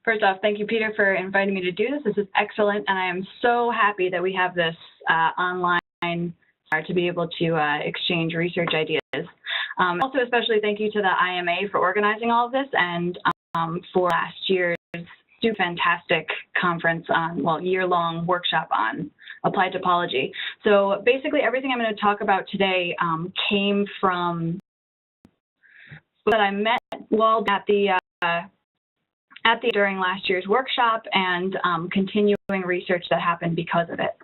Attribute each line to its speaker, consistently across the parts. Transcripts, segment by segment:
Speaker 1: First off, thank you, Peter, for inviting me to do this. This is excellent, and I am so happy that we have this online to be able to exchange research ideas. Also, especially thank you to the IMA for organizing all of this, and for last year's super fantastic conference on, well, year-long workshop on applied topology. So basically, everything I'm going to talk about today came from that I met while at the during last year's workshop, and continuing research that happened because of it.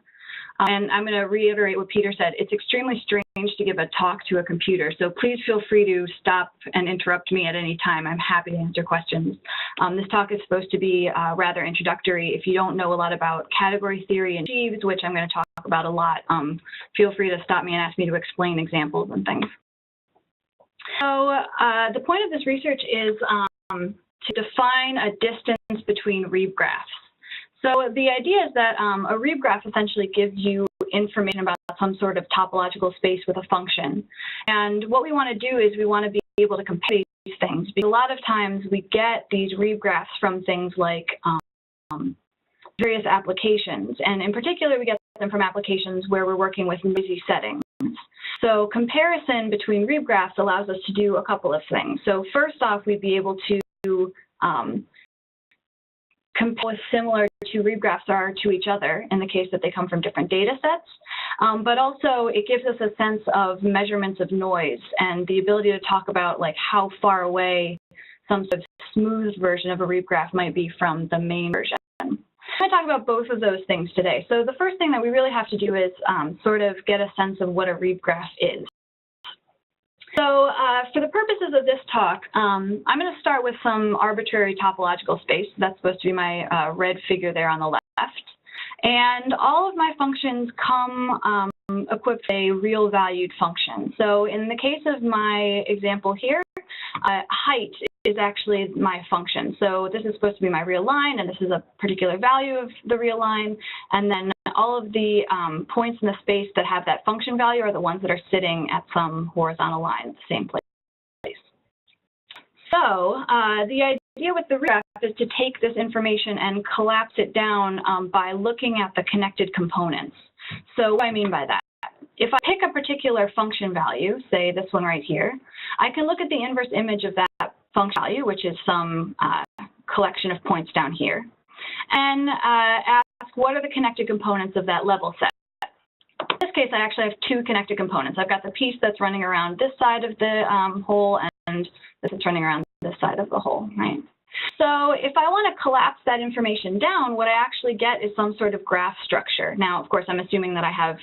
Speaker 1: And I'm going to reiterate what Peter said. It's extremely strange to give a talk to a computer, so please feel free to stop and interrupt me at any time. I'm happy to answer questions. This talk is supposed to be rather introductory. If you don't know a lot about category theory and cosheaves, which I'm going to talk about a lot, feel free to stop me and ask me to explain examples and things. So the point of this research is to define a distance between Reeb graphs. So the idea is that a Reeb graph essentially gives you information about some sort of topological space with a function. And what we want to do is we want to be able to compare these things, because a lot of times we get these Reeb graphs from things like various applications. And in particular, we get them from applications where we're working with noisy settings. So comparison between Reeb graphs allows us to do a couple of things. So first off, we'd be able to compare what similar to Reeb graphs are to each other in the case that they come from different data sets. But also it gives us a sense of measurements of noise and the ability to talk about like how far away some sort of smooth version of a Reeb graph might be from the main version. I'm going to talk about both of those things today. So the first thing that we really have to do is sort of get a sense of what a Reeb graph is. So for the purposes of this talk, I'm going to start with some arbitrary topological space. That's supposed to be my red figure there on the left. And all of my functions come equipped with a real valued function. So in the case of my example here, height is actually my function. So this is supposed to be my real line, and this is a particular value of the real line. And then all of the points in the space that have that function value are the ones that are sitting at some horizontal line at the same place. So the idea with the Reeb graph is to take this information and collapse it down by looking at the connected components. So what do I mean by that? If I pick a particular function value, say this one right here, I can look at the inverse image of that function value, which is some collection of points down here, and ask what are the connected components of that level set. In this case, I actually have two connected components. I've got the piece that's running around this side of the hole, and this is running around this side of the hole, right? So if I want to collapse that information down, what I actually get is some sort of graph structure. Now, of course, I'm assuming that I have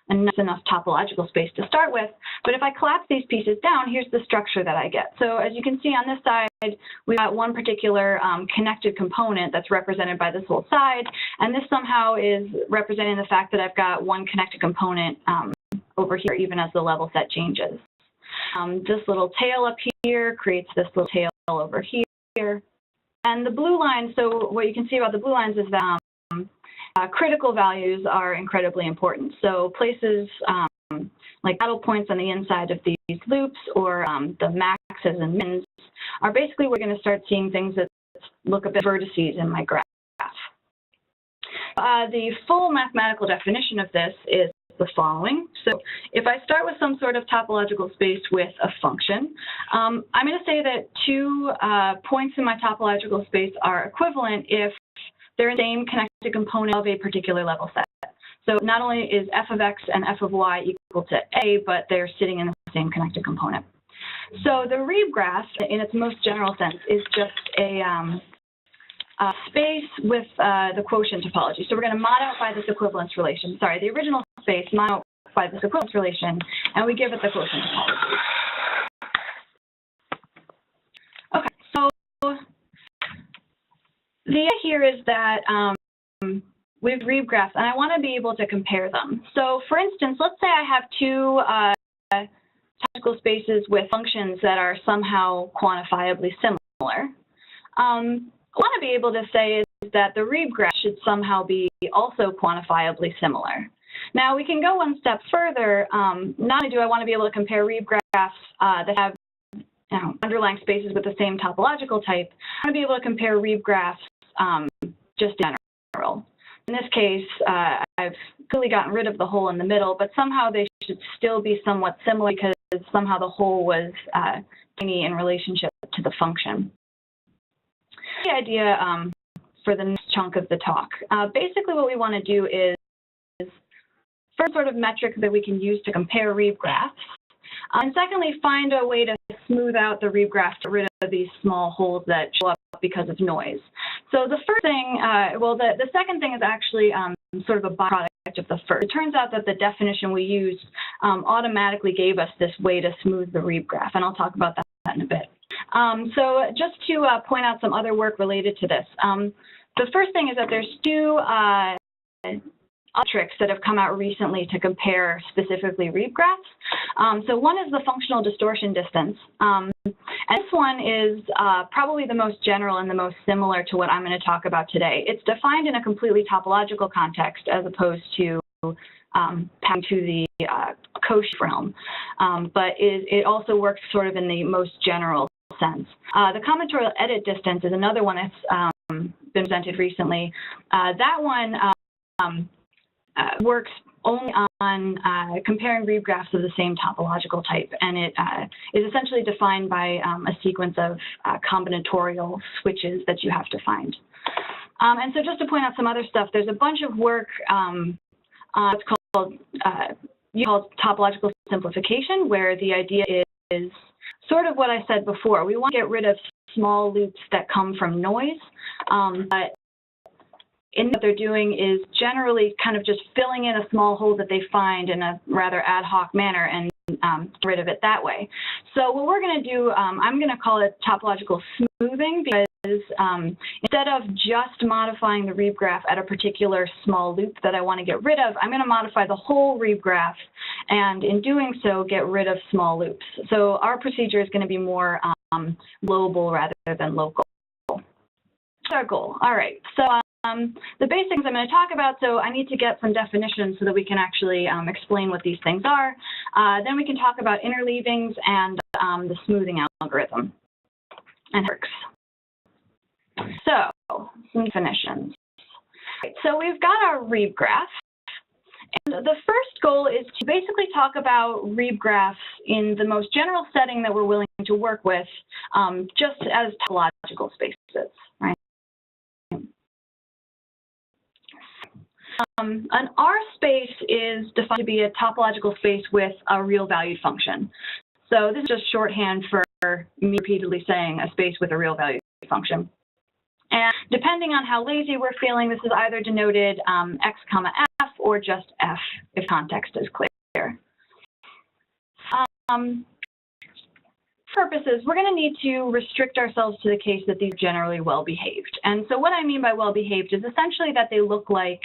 Speaker 1: enough topological space to start with, but if I collapse these pieces down, here's the structure that I get. So as you can see on this side, we've got one particular connected component that's represented by this whole side, and this somehow is representing the fact that I've got one connected component over here, even as the level set changes. This little tail up here creates this little tail over here. And the blue line, so what you can see about the blue lines is that critical values are incredibly important. So places like saddle points on the inside of these loops, or the maxes and mins, are basically we're going to start seeing things that look a bit vertices in my graph. The full mathematical definition of this is the following. So if I start with some sort of topological space with a function, I'm going to say that two points in my topological space are equivalent if they're the same connected component of a particular level set. So not only is f of x and f of y equal to a, but they're sitting in the same connected component. So the Reeb graph, in its most general sense, is just a space with the quotient topology. So we're going to mod out by this equivalence relation. Sorry, the original space mod out by this equivalence relation, and we give it the quotient topology. Okay, so the idea here is that we have Reeb graphs, and I want to be able to compare them. So for instance, let's say I have two topological spaces with functions that are somehow quantifiably similar. What I want to be able to say is that the Reeb graph should somehow be also quantifiably similar. Now, we can go one step further. Not only do I want to be able to compare Reeb graphs that have underlying spaces with the same topological type, I want to be able to compare Reeb graphs just in general. In this case, I've clearly gotten rid of the hole in the middle, but somehow they should still be somewhat similar because somehow the hole was tiny in relationship to the function. The idea for the next chunk of the talk. Basically what we want to do is first sort of metric that we can use to compare Reeb graphs. And secondly, find a way to smooth out the Reeb graph to get rid of these small holes that show up because of noise. So the first thing, the second thing is actually sort of a byproduct of the first. It turns out that the definition we used automatically gave us this way to smooth the Reeb graph, and I'll talk about that in a bit. So just to point out some other work related to this. The first thing is that there's two tricks that have come out recently to compare specifically Reeb graphs. So one is the functional distortion distance. And this one is probably the most general and the most similar to what I'm going to talk about today. It's defined in a completely topological context as opposed to passing to the cosheaves realm. But it also works sort of in the most general sense. The combinatorial edit distance is another one that's been presented recently. That one works only on comparing Reeb graphs of the same topological type, and it is essentially defined by a sequence of combinatorial switches that you have to find. And so just to point out some other stuff, there's a bunch of work it's called topological simplification, where the idea is sort of what I said before. We want to get rid of small loops that come from noise, but what they're doing is generally kind of just filling in a small hole that they find in a rather ad hoc manner and get rid of it that way. So what we're going to do, I'm going to call it topological smoothing, because instead of just modifying the Reeb graph at a particular small loop that I want to get rid of, I'm going to modify the whole Reeb graph, and in doing so, get rid of small loops. So our procedure is going to be more global rather than local. That's our goal. All right. So the basic things I'm going to talk about, so I need to get some definitions so that we can actually explain what these things are. Then we can talk about interleavings and the smoothing algorithm and works. So some definitions. So we've got our Reeb graph. And the first goal is to basically talk about Reeb graphs in the most general setting that we're willing to work with, just as topological spaces, right? An R space is defined to be a topological space with a real valued function. So this is just shorthand for me repeatedly saying a space with a real valued function. And depending on how lazy we're feeling, this is either denoted x comma f or just f if context is clear. Purposes, we're going to need to restrict ourselves to the case that these are generally well behaved. And so what I mean by well behaved is essentially that they look like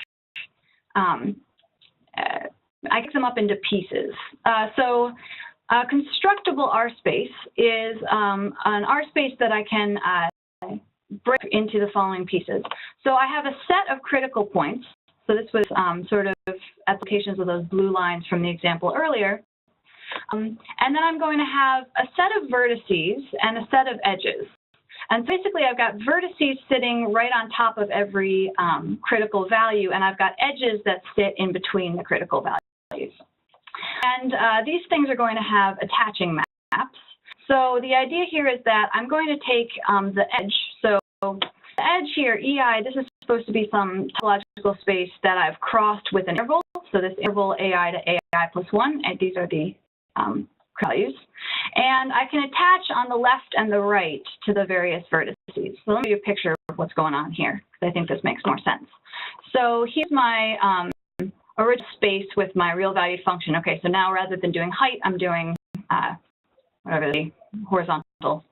Speaker 1: I get them up into pieces. So a constructible R space is an R space that I can break into the following pieces. So I have a set of critical points. So this was sort of applications of those blue lines from the example earlier. And then I'm going to have a set of vertices and a set of edges. And basically, I've got vertices sitting right on top of every critical value, and I've got edges that sit in between the critical values. And these things are going to have attaching maps. So the idea here is that I'm going to take the edge. So the edge here, EI, this is supposed to be some topological space that I've crossed with an interval. So this interval AI to AI plus 1, and these are the values. And I can attach on the left and the right to the various vertices. So let me give you a picture of what's going on here, because I think this makes more sense. So here's my original space with my real valued function. Okay, so now rather than doing height, I'm doing whatever the horizontal.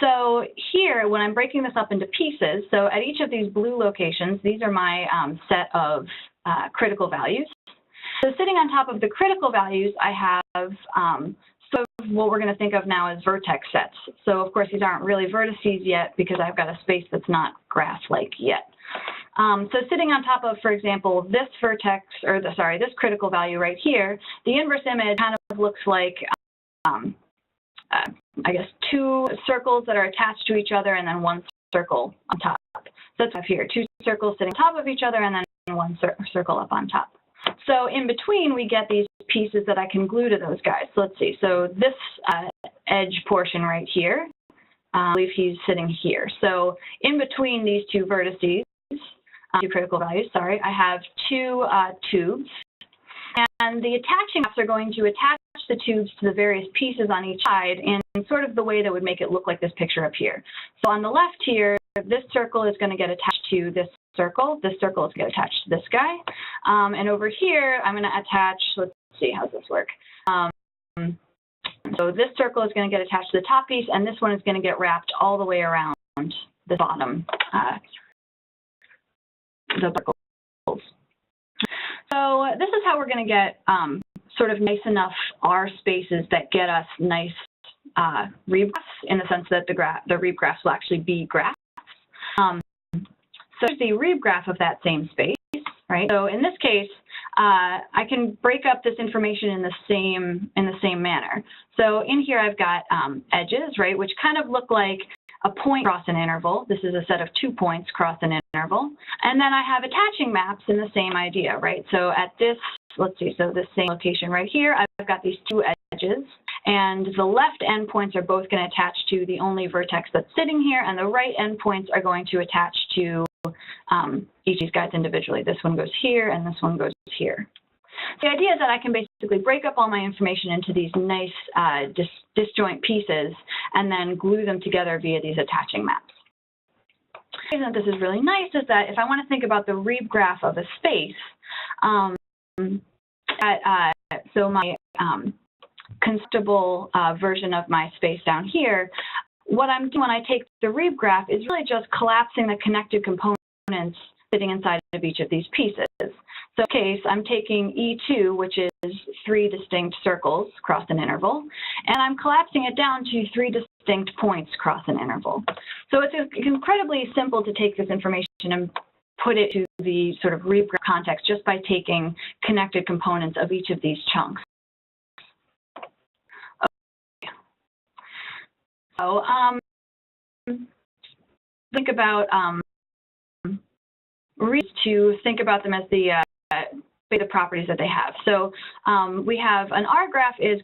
Speaker 1: So here, when I'm breaking this up into pieces, so at each of these blue locations, these are my set of critical values. So sitting on top of the critical values, I have sort of what we're going to think of now as vertex sets. So of course, these aren't really vertices yet because I've got a space that's not graph-like yet. So sitting on top of, for example, this vertex, or this critical value right here, the inverse image kind of looks like, I guess, two circles that are attached to each other and then one circle on top. So that's here, 2 circles sitting on top of each other and then 1 circle up on top. So in between, we get these pieces that I can glue to those guys. So let's see. So this edge portion right here, I believe he's sitting here. So in between these 2 vertices, 2 critical values, sorry, I have 2 tubes. And the attaching maps are going to attach the tubes to the various pieces on each side in sort of the way that would make it look like this picture up here. So on the left here, this circle is going to get attached to this circle. This circle is going to get attached to this guy. And over here, I'm going to attach, let's see, how's this work? So this circle is going to get attached to the top piece, and this one is going to get wrapped all the way around the bottom, the circles. So this is how we're going to get sort of nice enough R spaces that get us nice Reeb graphs, in the sense that the Reeb graphs will actually be graphs. So here's the Reeb graph of that same space, right? So in this case, I can break up this information in the same manner. So in here I've got edges, right, which kind of look like a point across an interval. This is a set of 2 points across an interval. And then I have attaching maps in the same idea, right? So at this, let's see, so this same location right here, I've got these 2 edges. And the left endpoints are both going to attach to the only vertex that's sitting here, and the right endpoints are going to attach to each of these guys individually. This one goes here, and this one goes here. The idea is that I can basically break up all my information into these nice disjoint pieces and then glue them together via these attaching maps. The reason that this is really nice is that if I want to think about the Reeb graph of a space, so my constructible version of my space down here, what I'm doing when I take the Reeb graph is really just collapsing the connected components sitting inside of each of these pieces. So in this case, I'm taking E2, which is 3 distinct circles across an interval, and I'm collapsing it down to 3 distinct points across an interval. So it's incredibly simple to take this information and put it to the sort of Reeb graph context just by taking connected components of each of these chunks. Okay. So think about Reeb to think about them as the properties that they have. So we have an R graph is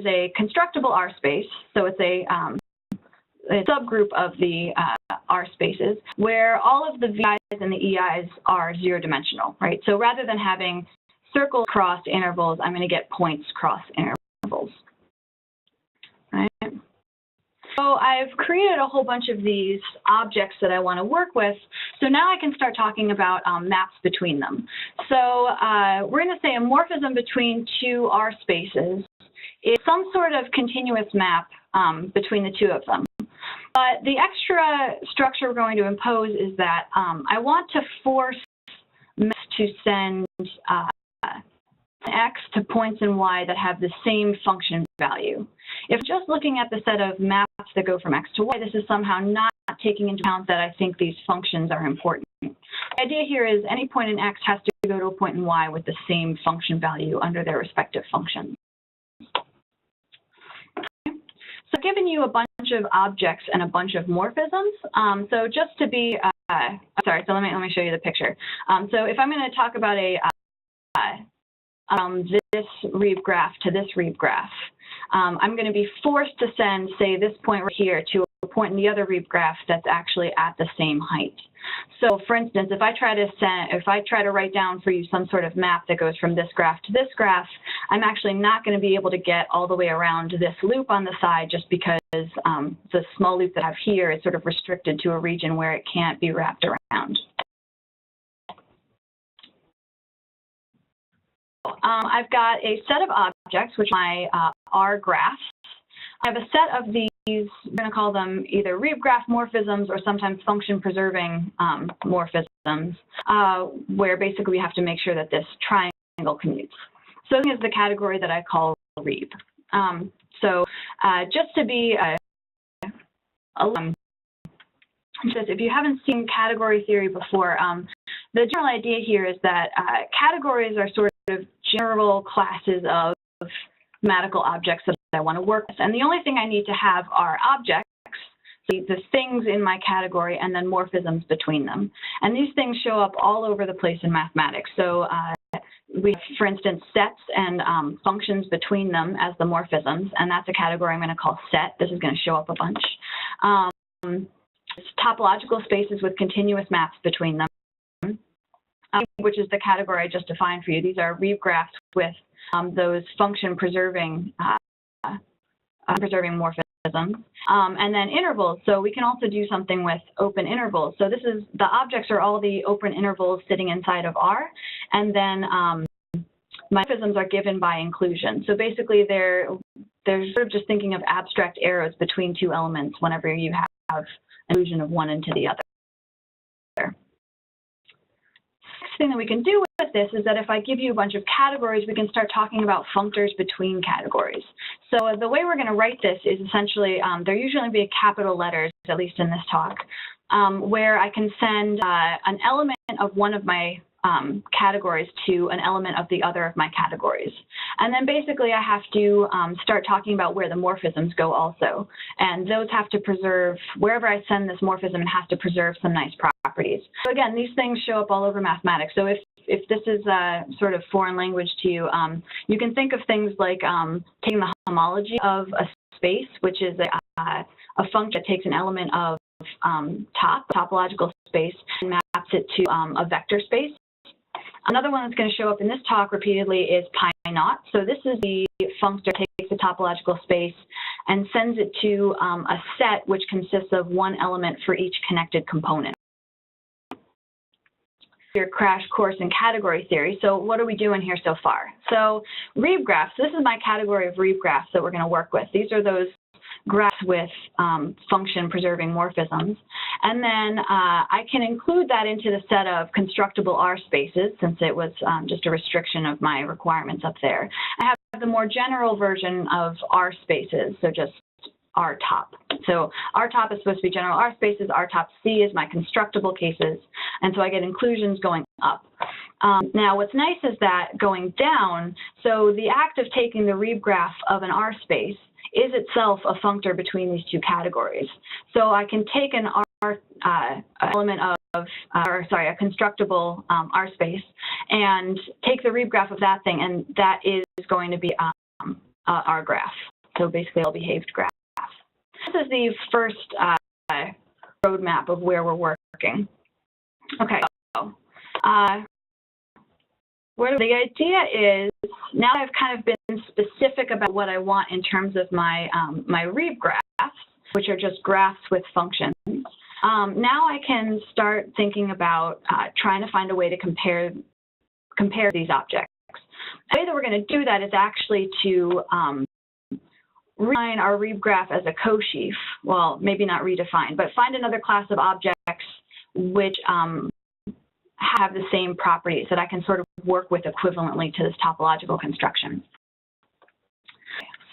Speaker 1: a constructible R space. So it's a subgroup of the R spaces where all of the VIs and the EIs are 0-dimensional, right? So rather than having circles cross intervals, I'm going to get points cross intervals. Right? So I've created a whole bunch of these objects that I want to work with. So now I can start talking about maps between them. So we're going to say a morphism between 2 R spaces is some sort of continuous map between the 2 of them. But the extra structure we're going to impose is that I want to force maps to send X to points in Y that have the same function value. If just looking at the set of maps that go from X to Y, this is somehow not taking into account that I think these functions are important. The idea here is any point in X has to go to a point in Y with the same function value under their respective functions. Okay. So I've given you a bunch of objects and a bunch of morphisms. So just to be, sorry, so let me show you the picture. So if I'm going to talk about a this Reeb graph to this Reeb graph, I'm going to be forced to send, say, this point right here to a point in the other Reeb graph that's actually at the same height. So, for instance, if I try to write down for you some sort of map that goes from this graph to this graph, I'm actually not going to be able to get all the way around this loop on the side just because the small loop that I have here is sort of restricted to a region where it can't be wrapped around. I've got a set of objects, which are my R graphs. I have a set of these, we're going to call them either Reeb graph morphisms or sometimes function-preserving morphisms, where basically we have to make sure that this triangle commutes. So this is the category that I call Reeb. Just to be if you haven't seen category theory before, the general idea here is that categories are sort of general classes of mathematical objects that I want to work with. And the only thing I need to have are objects the things in my category and then morphisms between them. And these things show up all over the place in mathematics. So we, for instance, sets and functions between them as the morphisms, and that's a category I'm going to call set. This is going to show up a bunch. Topological spaces with continuous maps between them, which is the category I just defined for you. These are Reeb graphs with those function preserving morphisms. And then intervals. So we can also do something with open intervals. So this is, the objects are all the open intervals sitting inside of R, and then my morphisms are given by inclusion. So basically they're sort of just thinking of abstract arrows between two elements whenever you have inclusion of one into the other. Next thing that we can do with this is that if I give you a bunch of categories, we can start talking about functors between categories. So the way we're going to write this is essentially, there usually be capital letters, at least in this talk, where I can send an element of one of my categories to an element of the other of my categories. And then basically I have to start talking about where the morphisms go also. And those have to preserve, wherever I send this morphism, it has to preserve some nice properties. So again, these things show up all over mathematics. So if this is a sort of foreign language to you, you can think of things like taking the homology of a space, which is a function that takes an element of topological space and maps it to a vector space. Another one that's going to show up in this talk repeatedly is pi naught. So this is the functor that takes the topological space and sends it to a set which consists of one element for each connected component. Your crash course in category theory. So what are we doing here so far? So Reeb graphs, this is my category of Reeb graphs that we're going to work with. These are those graphs with function preserving morphisms. And then I can include that into the set of constructible R spaces, since it was just a restriction of my requirements up there. I have the more general version of R spaces, so just R top. So R top is supposed to be general R spaces, R top C is my constructible cases, and so I get inclusions going up. Now what's nice is that going down, so the act of taking the Reeb graph of an R space is itself a functor between these two categories. So I can take an element of, a constructible R space and take the Reeb graph of that thing, and that is going to be R graph. So basically a well-behaved graph. This is the first roadmap of where we're working. Okay, so the idea is, now I've kind of been specific about what I want in terms of my my Reeb graphs, which are just graphs with functions. Now I can start thinking about trying to find a way to compare these objects. The way that we're going to do that is actually to redefine our Reeb graph as a cosheaf. Well, maybe not redefine, but find another class of objects which have the same properties that I can sort of work with equivalently to this topological construction.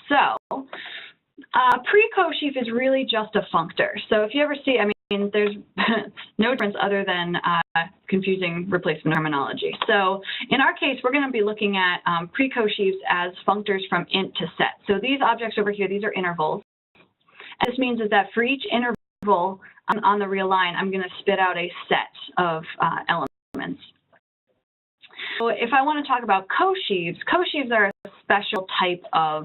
Speaker 1: So pre-cosheaf is really just a functor. So if you ever see, I mean, there's no difference other than confusing replacement terminology. So in our case, we're going to be looking at pre-cosheafs as functors from int to set. So these objects over here, these are intervals. And this means is that for each interval on the real line, I'm going to spit out a set of elements. So if I want to talk about cosheaves, cosheaves are a special type of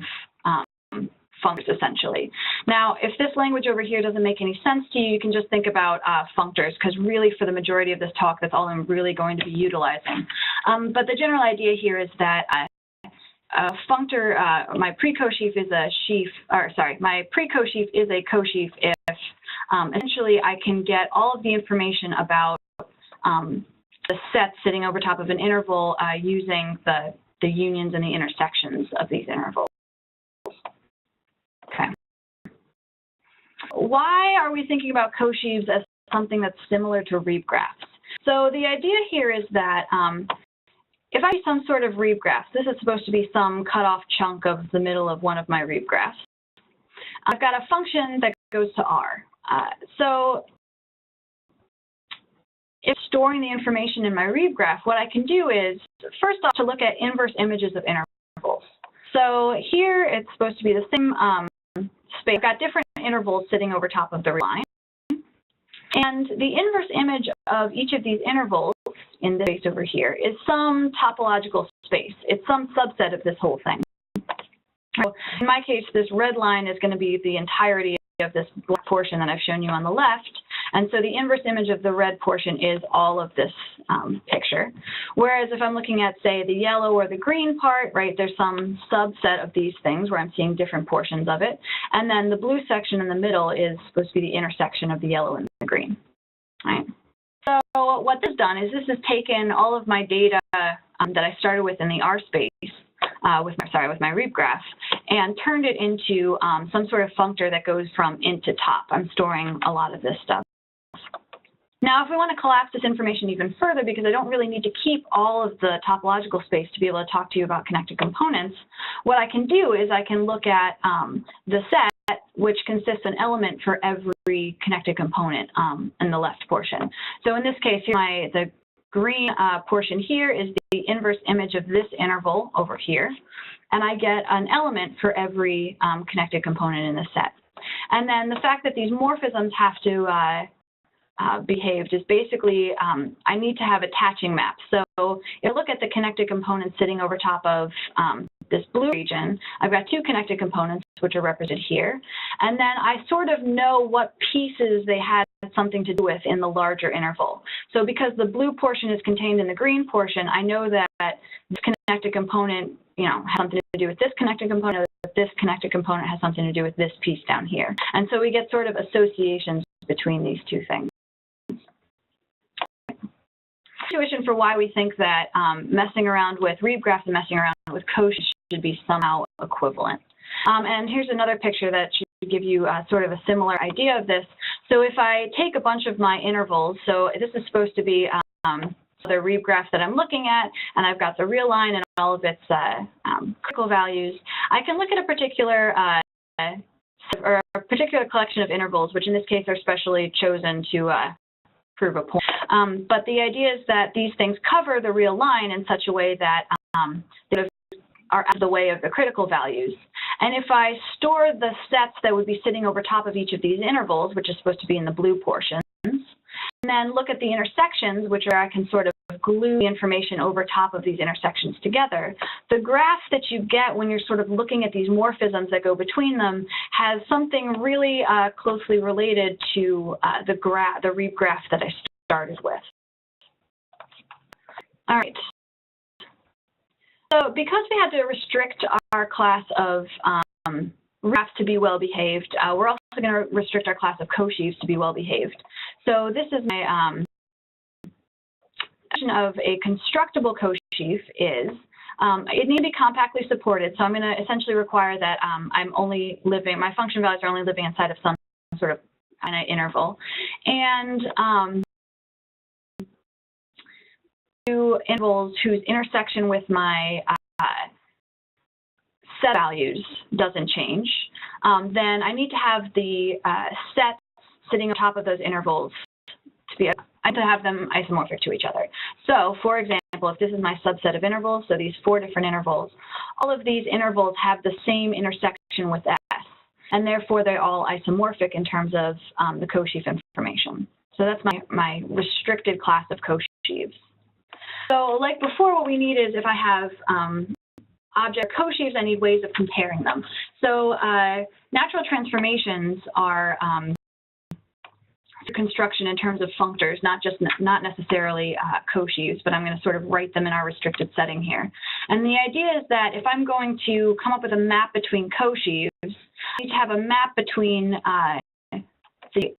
Speaker 1: functors, essentially. Now, if this language over here doesn't make any sense to you, you can just think about functors, because really for the majority of this talk, that's all I'm really going to be utilizing. But the general idea here is that a functor, my pre-cosheaf is a sheaf, or sorry, my pre-cosheaf is a cosheaf if essentially I can get all of the information about the sets sitting over top of an interval using the unions and the intersections of these intervals. Okay. Why are we thinking about cosheaves as something that's similar to Reeb graphs? So the idea here is that if I do some sort of Reeb graph, this is supposed to be some cut-off chunk of the middle of one of my Reeb graphs. I've got a function that goes to R. So if storing the information in my Reeb graph, what I can do is, first off, to look at inverse images of intervals. So here it's supposed to be the same space. I've got different intervals sitting over top of the line. And the inverse image of each of these intervals in this space over here is some topological space. It's some subset of this whole thing. So in my case, this red line is going to be the entirety of this black portion that I've shown you on the left. And so the inverse image of the red portion is all of this picture. Whereas if I'm looking at, say, the yellow or the green part, right, there's some subset of these things where I'm seeing different portions of it. And then the blue section in the middle is supposed to be the intersection of the yellow and the green. Right. So what this has done is this has taken all of my data that I started with in the R space, with my Reeb graph, and turned it into some sort of functor that goes from int to top. I'm storing a lot of this stuff. Now, if we want to collapse this information even further, because I don't really need to keep all of the topological space to be able to talk to you about connected components, what I can do is I can look at the set, which consists an element for every connected component in the left portion. So in this case, the green portion here is the inverse image of this interval over here, and I get an element for every connected component in the set. And then the fact that these morphisms have to behaved is basically I need to have attaching maps. So if I look at the connected components sitting over top of this blue region, I've got two connected components which are represented here. And then I sort of know what pieces they had something to do with in the larger interval. So because the blue portion is contained in the green portion, I know that this connected component, has something to do with this connected component, this connected component has something to do with this piece down here. And so we get sort of associations between these two things. Intuition for why we think that messing around with Reeb graphs and messing around with cosheaves should be somehow equivalent. And here's another picture that should give you sort of a similar idea of this. So if I take a bunch of my intervals, so this is supposed to be the Reeb graph that I'm looking at, and I've got the real line and all of its critical values, I can look at a particular or a particular collection of intervals, which in this case are specially chosen to prove a point. But the idea is that these things cover the real line in such a way that they are out of the way of the critical values. And if I store the sets that would be sitting over top of each of these intervals, which is supposed to be in the blue portions, and then look at the intersections, which are I can sort of glue the information over top of these intersections together, the graph that you get when you're sort of looking at these morphisms that go between them has something really closely related to the Reeb graph that I started with. All right. So because we had to restrict our class of graphs to be well-behaved, we're also going to restrict our class of cosheaves to be well-behaved. So this is my definition of a constructible cosheave is it needs to be compactly supported. So I'm going to essentially require that my function values are only living inside of some sort of interval. And intervals whose intersection with my set values doesn't change, then I need to have the sets sitting on top of those intervals to be I have to have them isomorphic to each other. So, for example, if this is my subset of intervals, so these 4 different intervals, all of these intervals have the same intersection with S, and therefore they're all isomorphic in terms of the cosheave information. So that's my restricted class of cosheaves. So like before, what we need is if I have object cosheaves, I need ways of comparing them. So natural transformations are construction in terms of functors, not necessarily cosheaves, but I'm going to sort of write them in our restricted setting here. And the idea is that if I'm going to come up with a map between cosheaves, I need to have a map between the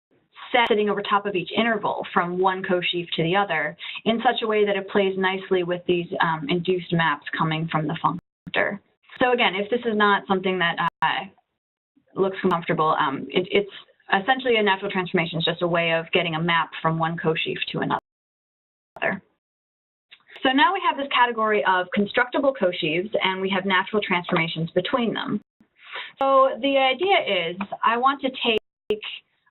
Speaker 1: set sitting over top of each interval from one cosheave to the other in such a way that it plays nicely with these induced maps coming from the functor. So again, if this is not something that looks comfortable, it's essentially a natural transformation is just a way of getting a map from one cosheave to another. So now we have this category of constructible cosheaves, and we have natural transformations between them. So the idea is I want to take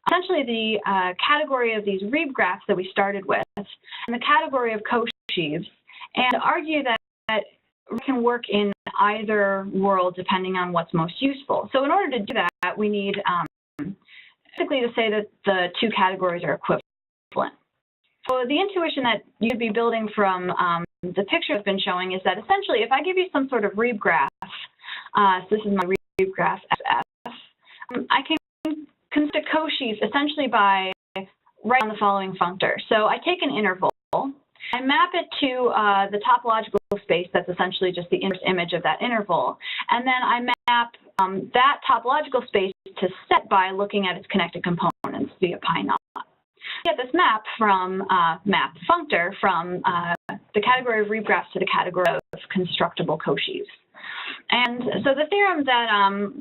Speaker 1: essentially the category of these Reeb graphs that we started with and the category of cosheaves and argue that we can work in either world depending on what's most useful. So in order to do that, we need basically to say that the two categories are equivalent. So the intuition that you could be building from the picture I've been showing is that essentially if I give you some sort of Reeb graph, so this is my Reeb graph SF, I can construct a cosheaves essentially by writing the following functor. So I take an interval, I map it to the topological space that's essentially just the inverse image of that interval, and then I map that topological space to set by looking at its connected components via pi naught. Get this map from map functor from the category of Reeb graphs to the category of constructible cosheaves. And so the theorem that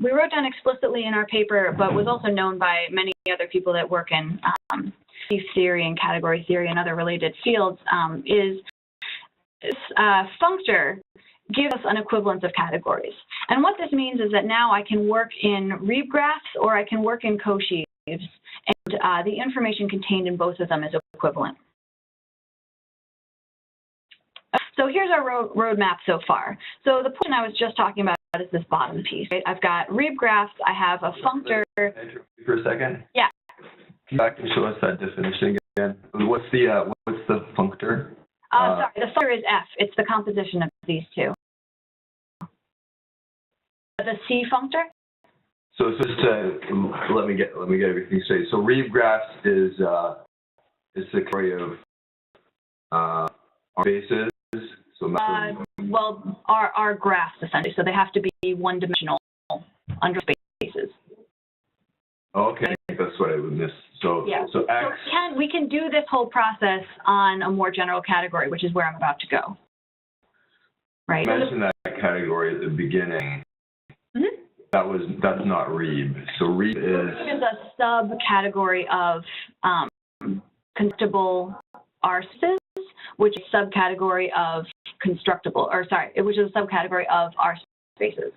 Speaker 1: we wrote down explicitly in our paper, but was also known by many other people that work in theory and category theory and other related fields, is this functor gives us an equivalence of categories. And what this means is that now I can work in Reeb graphs or I can work in cosheaves, and the information contained in both of them is equivalent. So here's our roadmap so far. So the point I was just talking about is this bottom piece. Right? I've got Reeb graphs. I have a functor.
Speaker 2: For a second.
Speaker 1: Yeah.
Speaker 2: Can you back and show us that definition again? What's the functor?
Speaker 1: Sorry, the functor is F. It's the composition of these two. The C functor.
Speaker 2: So just to let me get everything straight. So Reeb graphs is the category of our bases. So
Speaker 1: well, our graphs essentially. So they have to be one-dimensional under spaces.
Speaker 2: Oh, okay, that's what I would miss. So
Speaker 1: yeah.
Speaker 2: So X.
Speaker 1: So we can do this whole process on a more general category, which is where I'm about to go. Right.
Speaker 2: You mentioned that category at the beginning.
Speaker 1: Mm-hmm.
Speaker 2: That's not Reeb. So Reeb is
Speaker 1: a subcategory of constructible R spaces, which is a subcategory of constructible, or sorry, which is a subcategory of R spaces.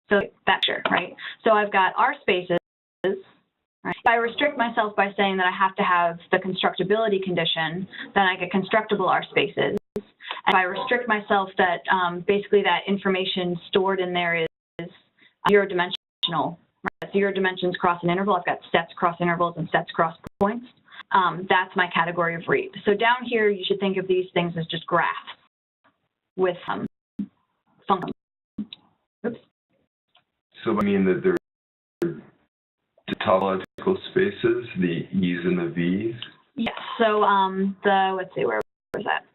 Speaker 1: So that's sure, right? So I've got R spaces. Right? If I restrict myself by saying that I have to have the constructibility condition, then I get constructible R spaces. And if I restrict myself that basically that information stored in there is zero dimensional. Right? Zero dimensions cross an interval. I've got sets cross intervals and sets cross points. That's my category of Reeb. So down here, you should think of these things as just graphs with functions. Oops.
Speaker 2: So I mean that they're topological spaces, the E's and the V's?
Speaker 1: Yes. So let's see, where was that?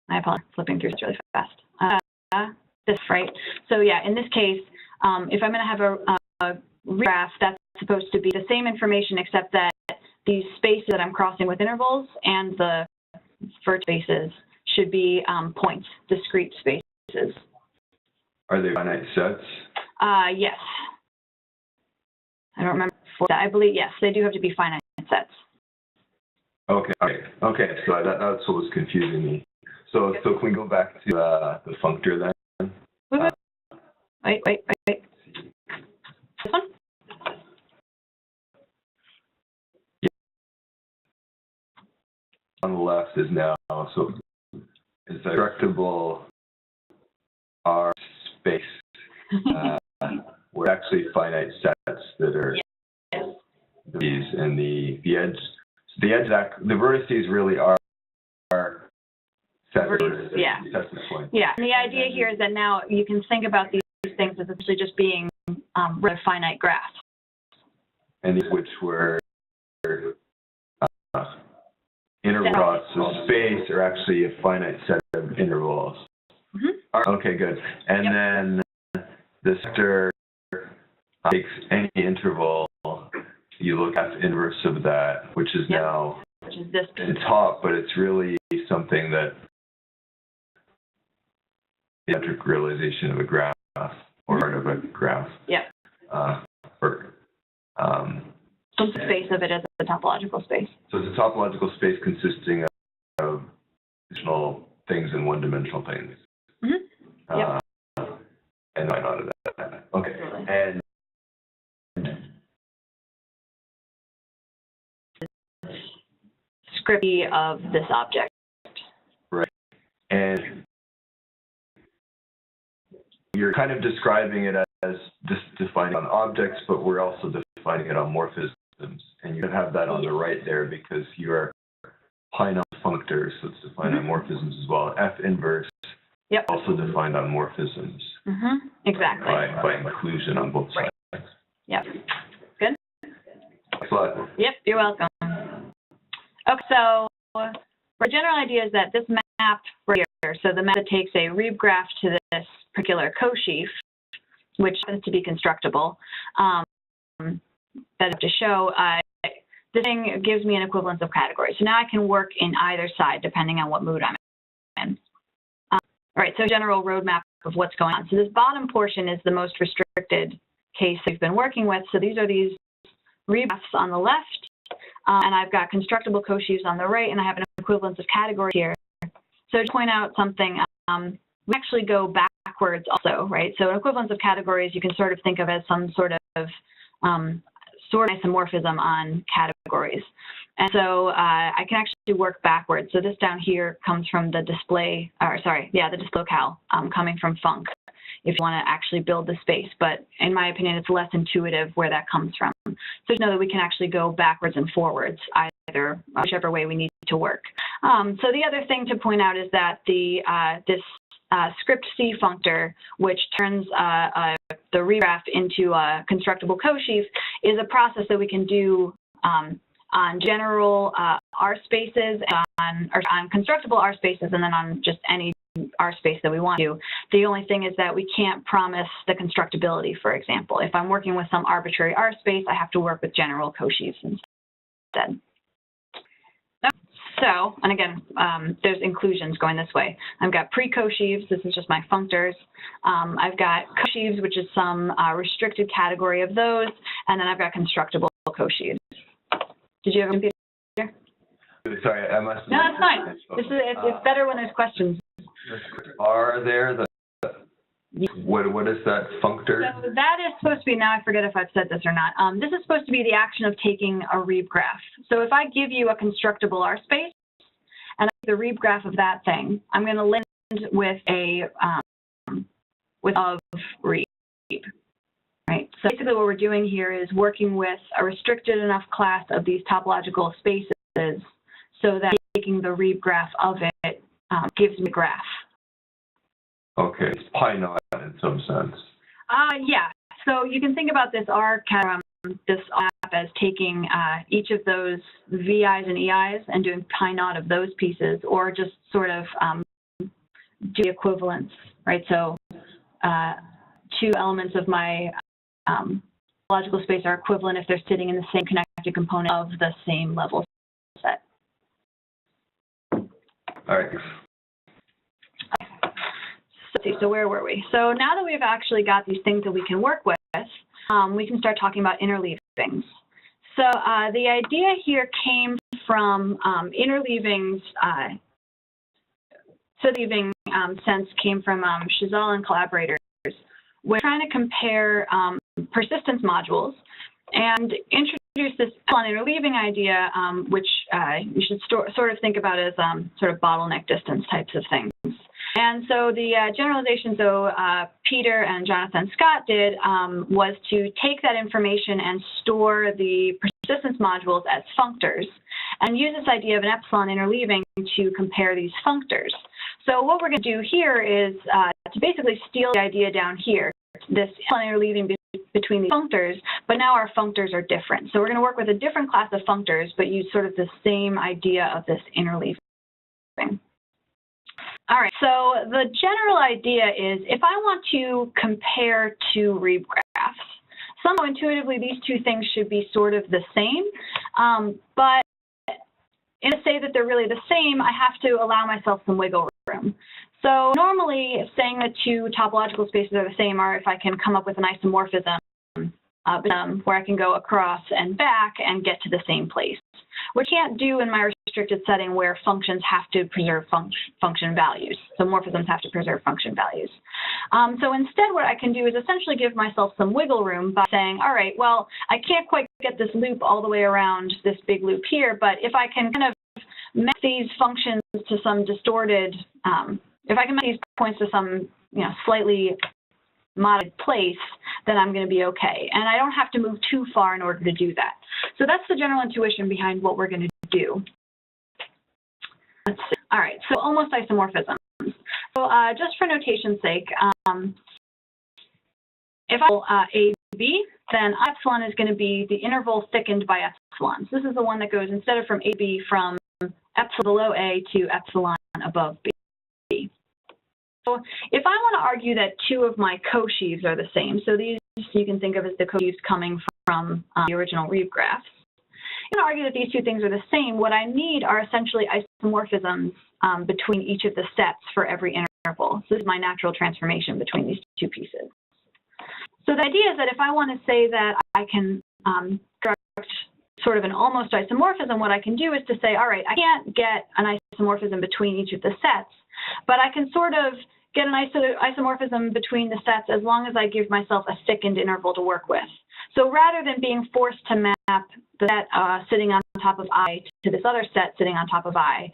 Speaker 1: I apologize, flipping through this really fast. This, right? So yeah, in this case, if I'm going to have a graph, that's supposed to be the same information except that these spaces that I'm crossing with intervals and the vert spaces should be points, discrete spaces.
Speaker 2: Are they finite sets?
Speaker 1: Yes. I don't remember that. I believe, yes, they do have to be finite sets.
Speaker 2: Okay. So that's what was confusing me. So can we go back to the functor then?
Speaker 1: Wait. This one?
Speaker 2: On the left is now, so it's a constructible R space. We're actually finite sets that are these, and the edge, the vertices really are sets. Sets of points.
Speaker 1: Yeah. And the idea here is that now you can think about these things as essentially just being rather finite graphs.
Speaker 2: And these which were intervals of space are actually a finite set of intervals. Mm-hmm. Okay, good. And then the sector takes any interval, you look at the inverse of that, which is now
Speaker 1: this
Speaker 2: the top, but it's really something that the metric realization of a graph or part of a graph.
Speaker 1: Yeah. Some space of it as a topological space.
Speaker 2: So it's a topological space consisting of dimensional things and one-dimensional things. Mm-hmm. And I noted that. Okay. Absolutely. And
Speaker 1: scripty of this object.
Speaker 2: Right. And you're kind of describing it just defining on objects, but we're also defining it on morphisms. And you have that on the right there because you are applying on functors, so it's defined on morphisms as well. F inverse also defined on morphisms.
Speaker 1: Exactly.
Speaker 2: By inclusion on both sides.
Speaker 1: Yep. Good.
Speaker 2: Thanks a lot.
Speaker 1: Yep, you're welcome. Okay, so the general idea is that this map right here, so the map that takes a Reeb graph to this particular cosheaf, which happens to be constructible, that I have to show, this thing gives me an equivalence of categories. So now I can work in either side depending on what mood I'm in. All right, so general roadmap of what's going on. So this bottom portion is the most restricted case we've been working with. So these are these Reeb graphs on the left, and I've got constructible cosheaves on the right, and I have an equivalence of categories here. So to point out something, we actually go backwards also, right? So an equivalence of categories you can sort of think of as some sort of isomorphism on categories. And so I can actually work backwards. So this down here comes from the display, or sorry, the display locale coming from func, if you want to actually build the space. But in my opinion, it's less intuitive where that comes from. So just know that we can actually go backwards and forwards, either whichever way we need to work. So the other thing to point out is that this script C functor, which turns the Reeb graph into a constructible cosheaf, is a process that we can do on general R spaces, on constructible R spaces, and then on just any R space that we want to. The only thing is that we can't promise the constructibility, for example. If I'm working with some arbitrary R space, I have to work with general cosheaves instead. So, and again, there's inclusions going this way. I've got pre-cosheaves, this is just my functors. I've got cosheaves, which is some restricted category of those, and then I've got constructible cosheaves. Did you have a computer?
Speaker 2: Sorry, I must have.
Speaker 1: No, that's fine. It's better when there's questions.
Speaker 2: Are there what is that functor?
Speaker 1: So that is supposed to be, now I forget if I've said this or not, this is supposed to be the action of taking a Reeb graph. So if I give you a constructible R space and I take the Reeb graph of that thing, I'm going to lend with of Reeb. Right. So basically what we're doing here is working with a restricted enough class of these topological spaces so that taking the Reeb graph of it gives me a graph.
Speaker 2: Okay, it's pi naught in some sense.
Speaker 1: Yeah. So you can think about this R as taking each of those VIs and EIs and doing pi naught of those pieces, or just sort of do the equivalence, right? So two elements of my logical space are equivalent if they're sitting in the same connected component of the same level set.
Speaker 2: All right.
Speaker 1: So where were we? So now that we've actually got these things that we can work with, we can start talking about interleavings. So the idea here came from interleavings. So the leaving sense came from Chazal and collaborators. We're trying to compare persistence modules and introduce this interleaving idea, which you should sort of think about as sort of bottleneck distance types of things. And so the generalization Peter and Jonathan Scott did was to take that information and store the persistence modules as functors and use this idea of an epsilon interleaving to compare these functors. So what we're going to do here is to basically steal the idea down here, this epsilon interleaving between these functors, but now our functors are different. So we're going to work with a different class of functors, but use sort of the same idea of this interleaving. All right, so the general idea is if I want to compare two Reeb graphs, somehow intuitively these two things should be sort of the same, but to say that they're really the same, I have to allow myself some wiggle room. So normally saying that two topological spaces are the same are if I can come up with an isomorphism where I can go across and back and get to the same place, which I can't do in my restricted setting where functions have to preserve function values. So morphisms have to preserve function values. So instead what I can do is essentially give myself some wiggle room by saying, all right, well, I can't quite get this loop all the way around this big loop here, but if I can kind of map these functions to some distorted, if I can map these points to some slightly modified place, then I'm going to be okay. And I don't have to move too far in order to do that. So that's the general intuition behind what we're going to do. Let's see. All right, so almost isomorphisms. So just for notation's sake, if I AB, then epsilon is going to be the interval thickened by epsilon. So this is the one that goes, instead of from AB, from epsilon below A to epsilon above B. So if I want to argue that two of my cosheaves are the same, so these you can think of as the cosheaves coming from the original Reeb graphs. I'm going to argue that these two things are the same. What I need are essentially isomorphisms between each of the sets for every interval. So this is my natural transformation between these two pieces. So the idea is that if I want to say that I can construct sort of an almost isomorphism, what I can do is to say, all right, I can't get an isomorphism between each of the sets, but I can sort of get an isomorphism between the sets as long as I give myself a thickened interval to work with. So rather than being forced to map the set sitting on top of I to this other set sitting on top of I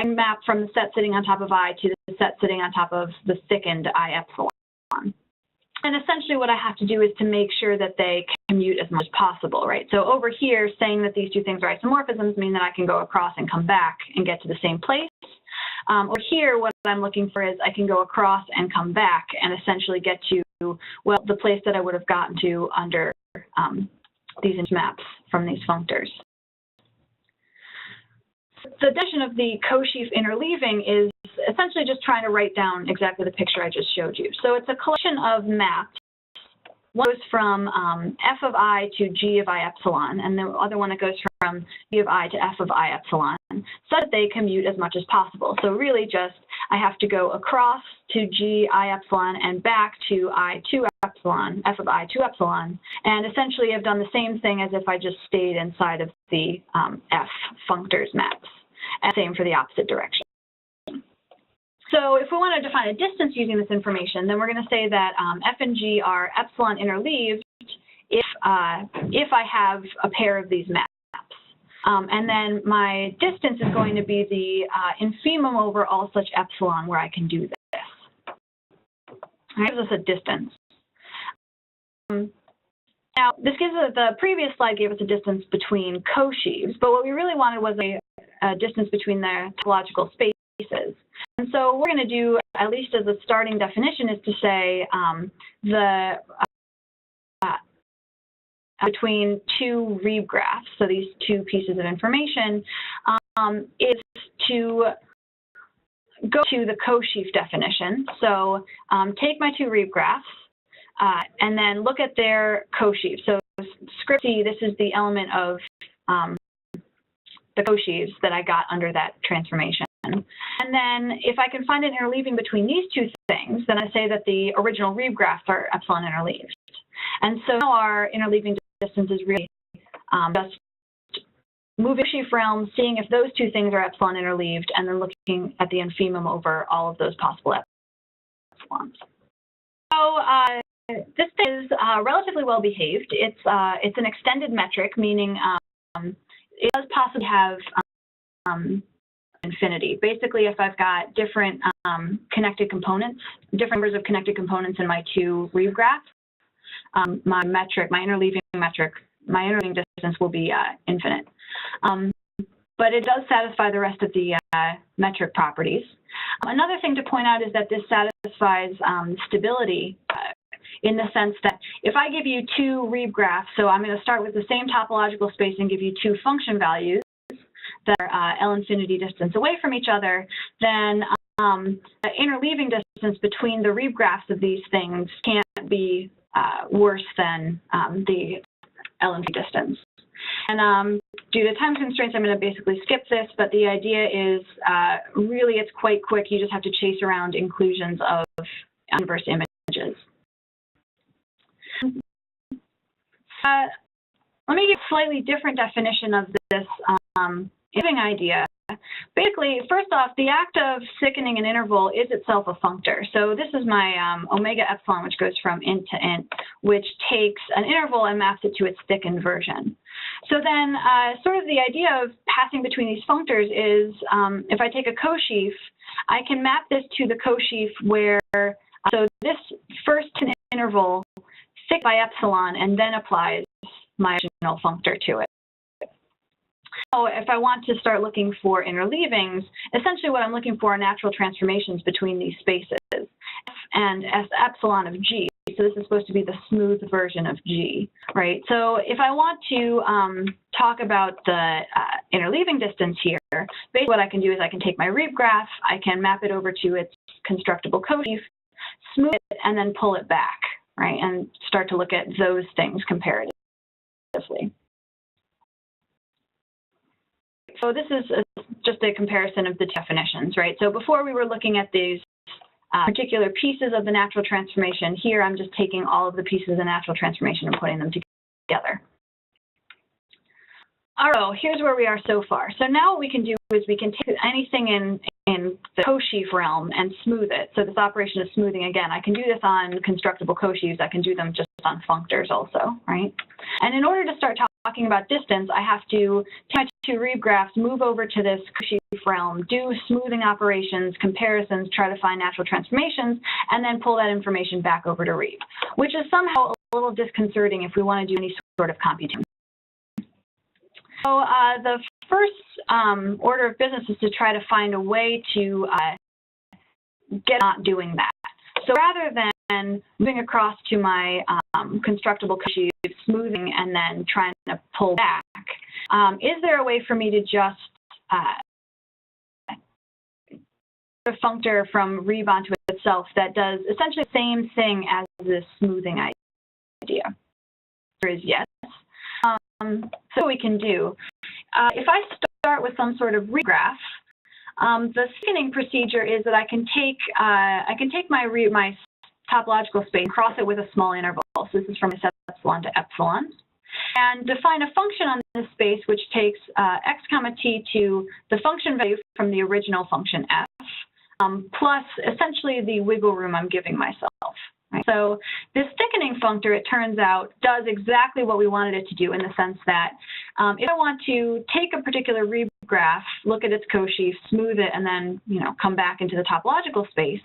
Speaker 1: map from the set sitting on top of I to the set sitting on top of the thickened I epsilon. And essentially what I have to do is to make sure that they commute as much as possible, right? So over here, saying that these two things are isomorphisms mean that I can go across and come back and get to the same place. Over here, what I'm looking for is I can go across and come back and essentially get to, well, the place that I would have gotten to under these maps from these functors. The definition of the cosheaf interleaving is essentially just trying to write down exactly the picture I just showed you. So it's a collection of maps. One goes from f of I to g of I epsilon, and the other one that goes from g of I to f of I epsilon, so that they commute as much as possible. So really just I have to go across to g I epsilon and back to I 2 epsilon, f of I 2 epsilon, and essentially I've done the same thing as if I just stayed inside of the f functors maps, and same for the opposite direction. So if we want to define a distance using this information, then we're going to say that f and g are epsilon interleaved if I have a pair of these maps. And then my distance is going to be the infimum over all such epsilon where I can do this. It gives us a distance. Now, this gives us, the previous slide gave us a distance between cosheaves, but what we really wanted was a distance between their topological spaces. And so what we're going to do, at least as a starting definition, is to say between two Reeb graphs, so these two pieces of information, is to go to the cosheaf definition. So take my two Reeb graphs and then look at their cosheaf. So script C, this is the element of the cosheaves that I got under that transformation. And then if I can find an interleaving between these two things, then I say that the original Reeb graphs are epsilon interleaved. And so now our interleaving distance is really just moving cosheaf realm, seeing if those two things are epsilon interleaved, and then looking at the infimum over all of those possible epsilons. So this is relatively well behaved. It's an extended metric, meaning it does possibly have infinity. Basically, if I've got different connected components, different numbers of connected components in my two Reeb graphs, my interleaving distance will be infinite. But it does satisfy the rest of the metric properties. Another thing to point out is that this satisfies stability in the sense that if I give you two Reeb graphs, so I'm going to start with the same topological space and give you two function values that are L infinity distance away from each other, then the interleaving distance between the Reeb graphs of these things can't be worse than the L infinity distance. And due to time constraints, I'm going to basically skip this, but the idea is really it's quite quick. You just have to chase around inclusions of inverse images. Let me give a slightly different definition of this interleaving idea. Basically, first off, the act of thickening an interval is itself a functor. So this is my omega epsilon, which goes from int to int, which takes an interval and maps it to its thickened version. So then sort of the idea of passing between these functors is if I take a cosheaf, I can map this to the cosheaf where So this first interval fixed by epsilon and then applies my original functor to it. So if I want to start looking for interleavings, essentially what I'm looking for are natural transformations between these spaces, F and S epsilon of G. So this is supposed to be the smooth version of G, right? So if I want to talk about the interleaving distance here, basically what I can do is I can take my Reeb graph, I can map it over to its constructible cosheaf, smooth it, and then pull it back, right? And start to look at those things comparatively. So this is just a comparison of the definitions, right? So before we were looking at these particular pieces of the natural transformation. Here I'm just taking all of the pieces of the natural transformation and putting them together. All right, so here's where we are so far. So now what we can do is we can take anything in the cosheaf realm and smooth it. So this operation of smoothing, again, I can do this on constructible cosheaves. I can do them just on functors also, right? And in order to start talking about distance, I have to take my two Reeb graphs, move over to this cosheaf realm, do smoothing operations, comparisons, try to find natural transformations, and then pull that information back over to Reeb, which is somehow a little disconcerting if we want to do any sort of computation. So the first order of business is to try to find a way to get not doing that. So rather than moving across to my constructible cosheaf, smoothing, and then trying to pull back, is there a way for me to just a functor from Reeb onto itself that does essentially the same thing as this smoothing idea? The answer is yes. So what we can do, if I start with some sort of Reeb graph, the thickening procedure is that I can take my topological space and cross it with a small interval. So this is from epsilon to epsilon, and define a function on this space which takes x comma t to the function value from the original function f, plus essentially the wiggle room I'm giving myself. Right? So this thickening functor, it turns out, does exactly what we wanted it to do in the sense that if I want to take a particular Reeb graph, look at its cosheaf, smooth it, and then come back into the topological space,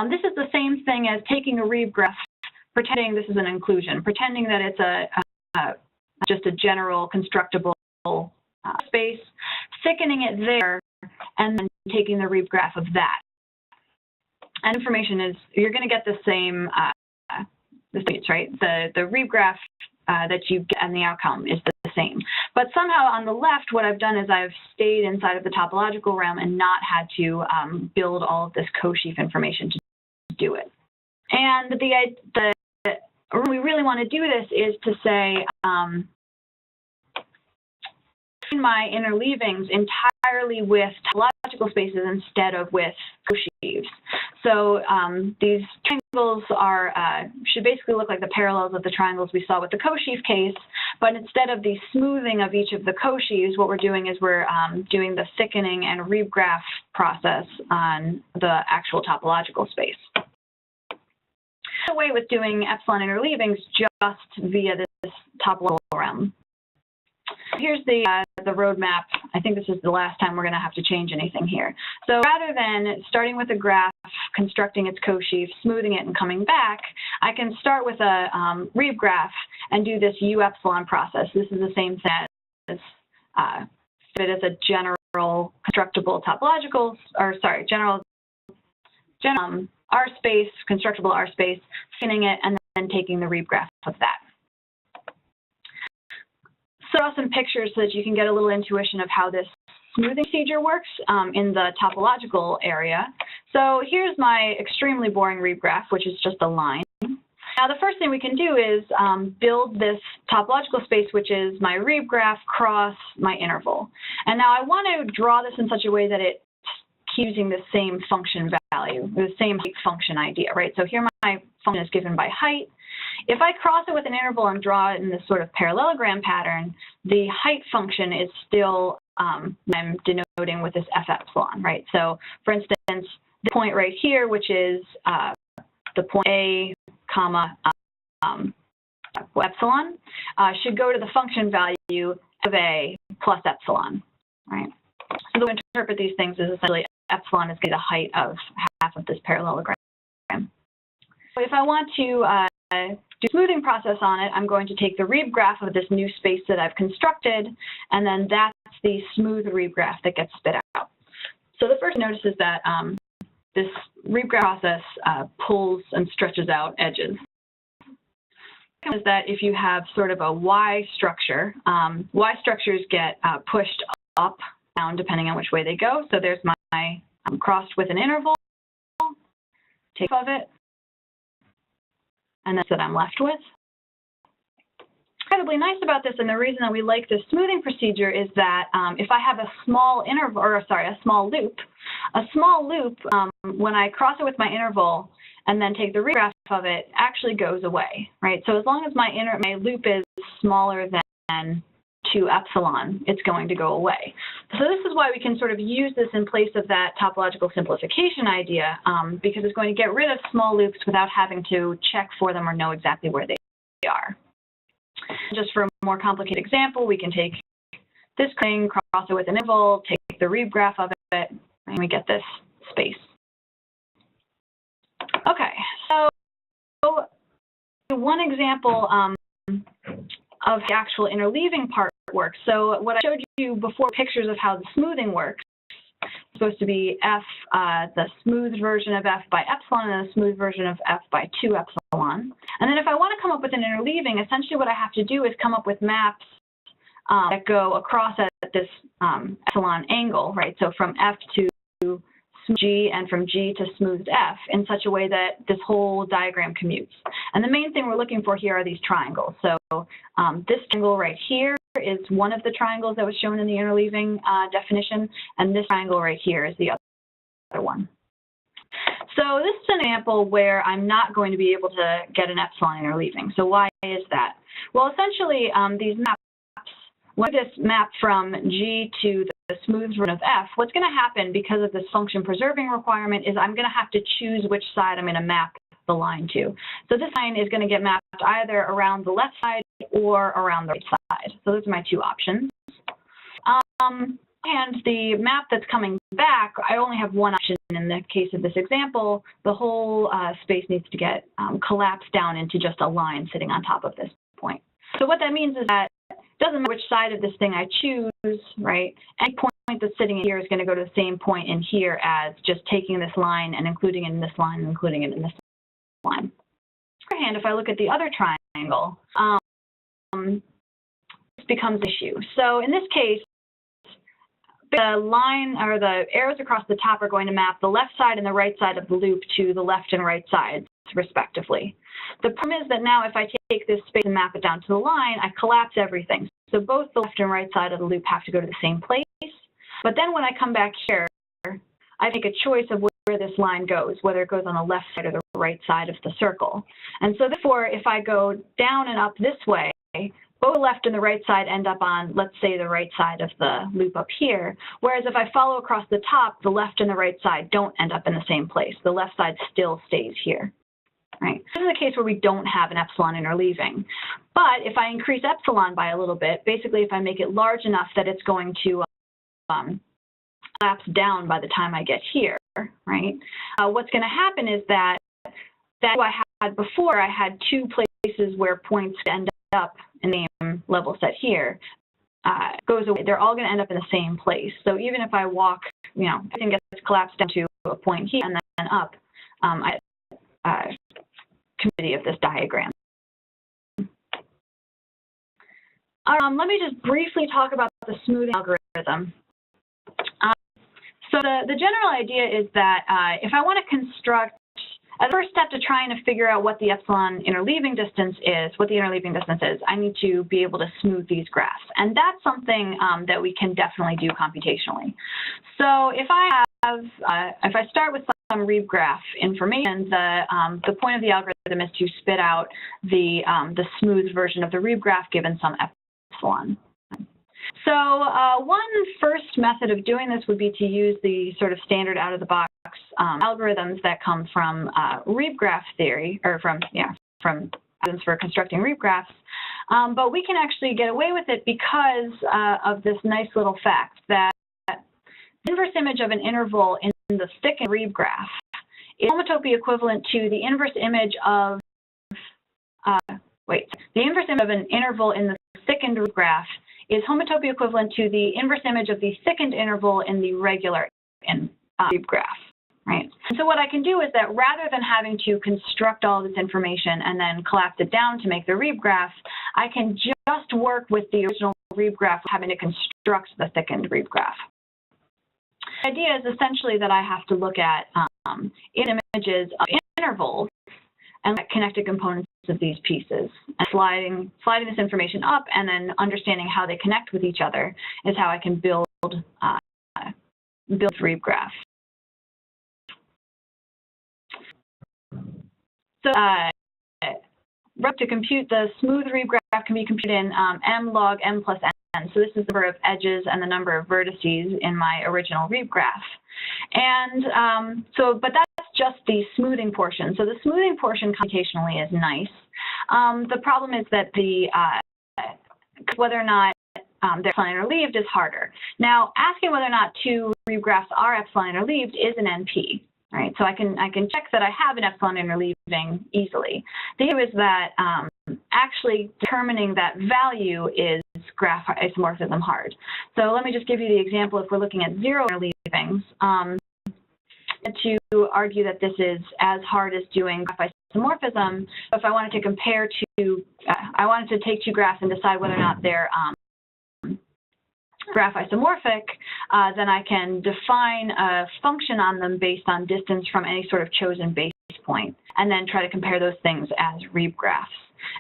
Speaker 1: this is the same thing as taking a Reeb graph, pretending this is an inclusion, pretending that it's just a general constructible space, thickening it there, and then taking the Reeb graph of that. And information is, you're going to get the same, right? The Reeb graph that you get and the outcome is the same. But somehow on the left, what I've done is I've stayed inside of the topological realm and not had to build all of this cosheaf information to do it. And the when we really want to do this is to say, my interleavings entirely with topological spaces instead of with cosheaves. So these triangles should basically look like the parallels of the triangles we saw with the cosheaf case, but instead of the smoothing of each of the cosheaves, what we're doing is we're doing the thickening and Reeb graph process on the actual topological space. The way with doing epsilon interleavings just via this topological realm. Here's the roadmap. I think this is the last time we're going to have to change anything here. So rather than starting with a graph, constructing its cosheaf, smoothing it, and coming back, I can start with a Reeb graph and do this U epsilon process. This is the same thing as a general constructible topological, or sorry, general R space, constructible R space, thinning it, and then taking the Reeb graph of that. So some pictures so that you can get a little intuition of how this smoothing procedure works in the topological area. So here's my extremely boring Reeb graph, which is just a line. Now the first thing we can do is build this topological space, which is my Reeb graph cross my interval. And now I want to draw this in such a way that it's using the same function value, the same height function idea, right? So here my function is given by height. If I cross it with an interval and draw it in this sort of parallelogram pattern, the height function is still I'm denoting with this f epsilon, right? So for instance, the point right here, which is the point A, comma, epsilon, should go to the function value of A plus epsilon, right? So the way to interpret these things is essentially epsilon is going to be the height of half of this parallelogram. if I want to do a smoothing process on it, I'm going to take the Reeb graph of this new space that I've constructed, and then that's the smooth Reeb graph that gets spit out. So the first notice is that this Reeb graph process pulls and stretches out edges. Is that if you have sort of a Y structure, Y structures get pushed up, down, depending on which way they go. So there's my crossed with an interval, take of it, and that's what I'm left with. Incredibly nice about this, and the reason that we like this smoothing procedure is that if I have a small interval, or sorry, a small loop, when I cross it with my interval and then take the Reeb graph of it, actually goes away, right? So as long as my loop is smaller than 2 epsilon, it's going to go away. So this is why we can sort of use this in place of that topological simplification idea, because it's going to get rid of small loops without having to check for them or know exactly where they are. Just for a more complicated example, we can take this thing, cross it with an interval, take the Reeb graph of it, and we get this space. Okay, so one example of the actual interleaving part works. So what I showed you before, pictures of how the smoothing works. It's supposed to be f, the smooth version of f by epsilon, and the smooth version of f by 2 epsilon. And then if I want to come up with an interleaving, essentially what I have to do is come up with maps that go across at this epsilon angle, right? So from f to G and from G to smoothed F in such a way that this whole diagram commutes. And the main thing we're looking for here are these triangles. So this triangle right here is one of the triangles that was shown in the interleaving definition, and this triangle right here is the other one. So this is an example where I'm not going to be able to get an epsilon interleaving. So why is that? Well, essentially, these maps, when this map from G to the smooth version of F, what's going to happen because of this function preserving requirement is I'm going to have to choose which side I'm going to map the line to. So this line is going to get mapped either around the left side or around the right side. So those are my two options. And the map that's coming back, I only have one option in the case of this example. The whole space needs to get collapsed down into just a line sitting on top of this point. So what that means is that it doesn't matter which side of this thing I choose, right? Any point that's sitting in here is going to go to the same point in here as just taking this line and including it in this line and including it in this line. On the other hand, if I look at the other triangle, this becomes an issue. So in this case, the line or the arrows across the top are going to map the left side and the right side of the loop to the left and right sides, respectively. The problem is that now if I take this space and map it down to the line, I collapse everything. So both the left and right side of the loop have to go to the same place. But then when I come back here, I make a choice of where this line goes, whether it goes on the left side or the right side of the circle. And so therefore, if I go down and up this way, both the left and the right side end up on, let's say, the right side of the loop up here. Whereas if I follow across the top, the left and the right side don't end up in the same place. The left side still stays here. Right. This is a case where we don't have an epsilon interleaving. But if I increase epsilon by a little bit, basically if I make it large enough that it's going to collapse down by the time I get here, right? What's going to happen is that I had before, I had two places where points end up in the same level set here, goes away. They're all going to end up in the same place. So even if I walk, everything gets collapsed down to a point here and then up, community of this diagram. Let me just briefly talk about the smoothing algorithm. So the general idea is that if I want to construct, as a first step to trying to figure out what the epsilon interleaving distance is, I need to be able to smooth these graphs. And that's something that we can definitely do computationally. So if I start with some Reeb graph information, the point of the algorithm is to spit out the smooth version of the Reeb graph given some epsilon. So one first method of doing this would be to use the sort of standard out-of-the-box algorithms that come from Reeb graph theory, or from algorithms for constructing Reeb graphs. But we can actually get away with it because of this nice little fact that the inverse image of an interval in the thickened Reeb graph is homotopy equivalent to the inverse image of, the inverse image of an interval in the thickened graph is homotopy equivalent to the inverse image of the thickened interval in the regular Reeb graph, right? And so what I can do is that rather than having to construct all this information and then collapse it down to make the Reeb graph, I can just work with the original Reeb graph having to construct the thickened Reeb graph. The idea is essentially that I have to look at images of intervals and connected components of these pieces. And sliding this information up and then understanding how they connect with each other is how I can build Reeb graph. So to compute the smooth Reeb graph can be computed in m log m plus n. So this is the number of edges and the number of vertices in my original Reeb graph. And but that's just the smoothing portion. So the smoothing portion computationally is nice. The problem is that whether or not they're epsilon interleaved is harder. Now, asking whether or not two Reeb graphs are epsilon interleaved is an NP, right? So I can check that I have an epsilon interleaving easily. The issue is that actually determining that value is graph isomorphism hard. So let me just give you the example. If we're looking at zero interleavings, to argue that this is as hard as doing graph isomorphism. If I wanted to compare I wanted to take two graphs and decide whether or not they're graph isomorphic, then I can define a function on them based on distance from any sort of chosen base point, and then try to compare those things as Reeb graphs.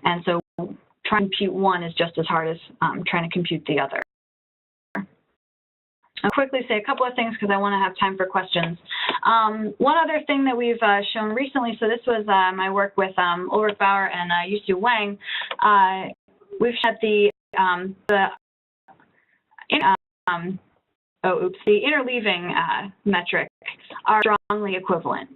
Speaker 1: And so trying to compute one is just as hard as trying to compute the other. I'll quickly say a couple of things because I want to have time for questions. One other thing that we've shown recently, so this was my work with Ulrich Bauer and Yusu Wang. We've had the interleaving metric are strongly equivalent.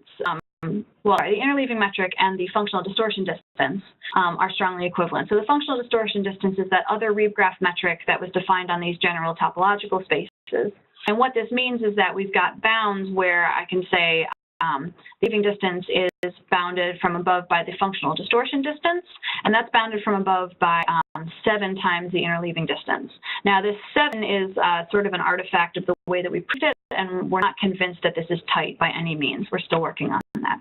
Speaker 1: Well, the interleaving metric and the functional distortion distance are strongly equivalent. So the functional distortion distance is that other Reeb graph metric that was defined on these general topological spaces. And what this means is that we've got bounds where I can say the leaving distance is bounded from above by the functional distortion distance, and that's bounded from above by 7 times the interleaving distance. Now, this 7 is sort of an artifact of the way that we proved it, and we're not convinced that this is tight by any means. We're still working on that.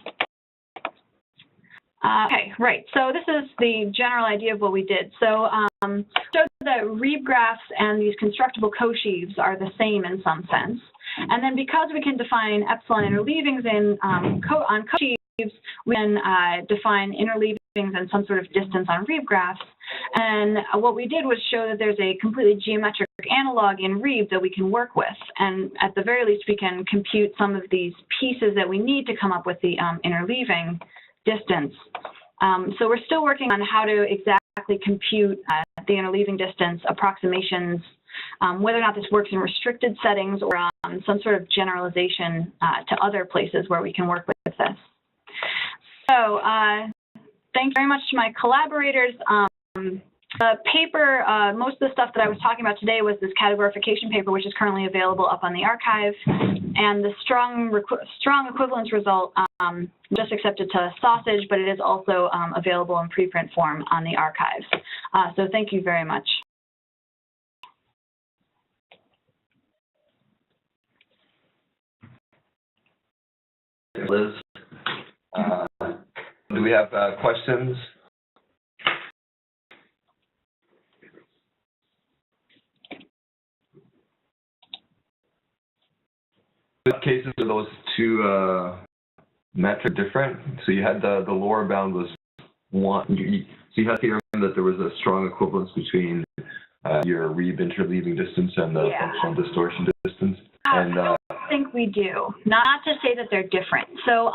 Speaker 1: Okay, right. So this is the general idea of what we did. So showed that Reeb graphs and these constructible cosheaves are the same in some sense. And then because we can define epsilon interleavings on cosheaves, we can define interleavings and some sort of distance on Reeb graphs. And what we did was show that there's a completely geometric analog in Reeb that we can work with. And at the very least, we can compute some of these pieces that we need to come up with the interleaving distance. So we're still working on how to exactly compute the interleaving distance approximations, whether or not this works in restricted settings or some sort of generalization to other places where we can work with this. So thank you very much to my collaborators. The paper, most of the stuff that I was talking about today was this categorification paper, which is currently available up on the archive. And the strong equivalence result just accepted to Sausage, but it is also available in preprint form on the archives. So thank you very much.
Speaker 2: Liz, do we have questions? What cases are those two metric different? So you had the lower bound was 1. So you had theorem that there was a strong equivalence between your Reeb interleaving distance and the functional distortion distance. And
Speaker 1: I don't think we do. Not to say that they're different. So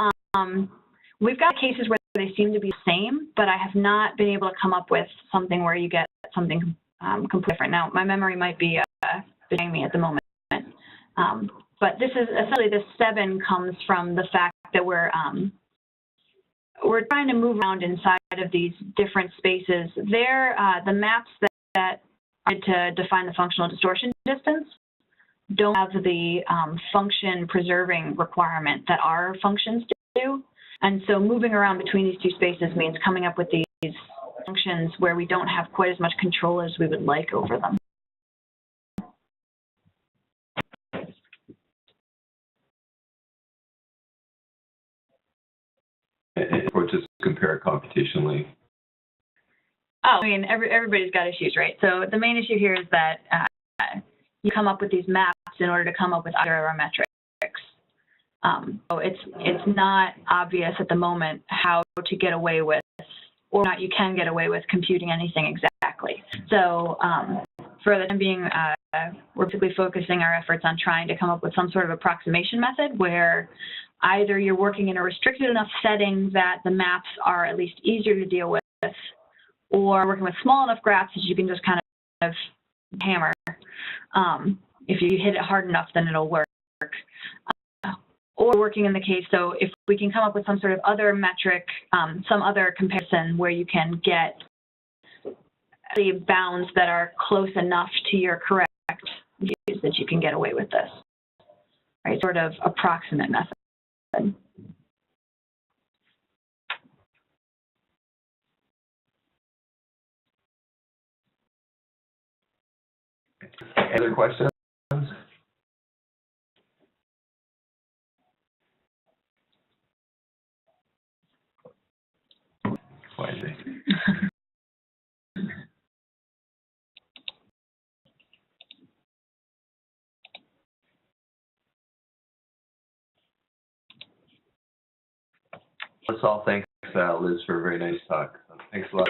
Speaker 1: we've got cases where they seem to be the same, but I have not been able to come up with something where you get something completely different. Now, my memory might be betraying me at the moment. But this is essentially the 7 comes from the fact that we're trying to move around inside of these different spaces. They're the maps that are to define the functional distortion distance don't have the function preserving requirement that our functions do. And so moving around between these two spaces means coming up with these functions where we don't have quite as much control as we would like over them.
Speaker 2: Or just compare it computationally.
Speaker 1: Oh, I mean, everybody's got issues, right? So the main issue here is that you come up with these maps in order to come up with either of our metrics. So it's not obvious at the moment how to get away with, or not you can get away with computing anything exactly. So for the time being, we're basically focusing our efforts on trying to come up with some sort of approximation method where either you're working in a restricted enough setting that the maps are at least easier to deal with, or working with small enough graphs that you can just kind of hammer. If you hit it hard enough, then it'll work. Or working in the case, so if we can come up with some sort of other metric, some other comparison where you can get the bounds that are close enough to your correct views that you can get away with this, right? Sort of approximate method.
Speaker 2: Other questions? Why is it? Let's all thank Liz for a very nice talk. Thanks a lot.